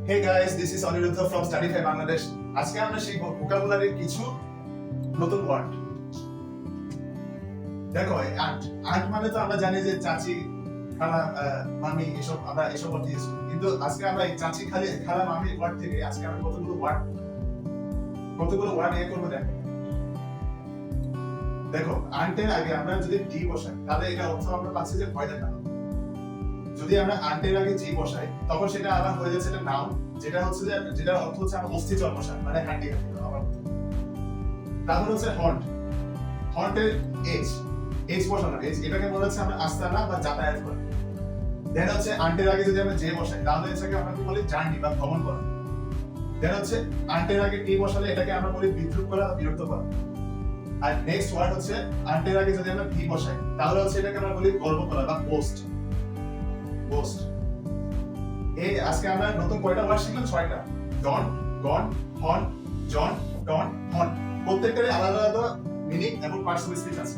Hey guys, this is Aniruddha from Studyfy Bangladesh. আজকে আমরা শিখব ভোকাবুলারির কিছু নতুন ওয়ার্ড। দেখো আন্ট আন্ট মানে তো আমরা জানি যে চাচি, খালা, মামি, এসব আমরা এসব ওয়ার্ড ইউজ করি। কিন্তু আজকে আমরা এই চাচি, খালা, মামি ওয়ার্ড থেকে আজকে আমরা কতগুলো ওয়ার্ড নিয়ে করবো। দেখো আন্টের আগে আমরা যদি ডি বসাই তাহলে এটা অর্থ আমরা পাচ্ছি যে ভয় দেখানো। যদি আমরা আন্টের আগে জি বসাই তখন সেটা আবার হয়ে যাচ্ছে একটা নাউন, যেটার অর্থ হচ্ছে আমরা অস্থি চর্মসান মানে হ্যান্ডি। তারপর হচ্ছে হন্টের এজ বসানো, এটাকে বলা হচ্ছে আমরা আস্তানা বা যাতায়াত করা। দেন হচ্ছে আন্টের আগে যদি আমরা জে বসাই তাহলে এটাকে আমরা বলি জার্নি বা ভ্রমণ করা। দেন হচ্ছে আন্টের আগে টি বসালে এটাকে আমরা বলি বিদ্রুপ করা বা বিরক্ত করা। আর নেক্সট ওয়ার্ড হচ্ছে আন্টের আগে যদি আমরা ভি বসাই তাহলে হচ্ছে এটাকে আমরা বলি গর্ব করা বা পোস্ট। এই আজকে আমরা নতুন কয়টা ওয়ার্ড শিখলাম? 6টা। ডন, গন, হন, জন, ডন, হন। প্রত্যেকটারই আলাদা আলাদা মিনিং এবং পার্টস অফ স্পিচ আছে।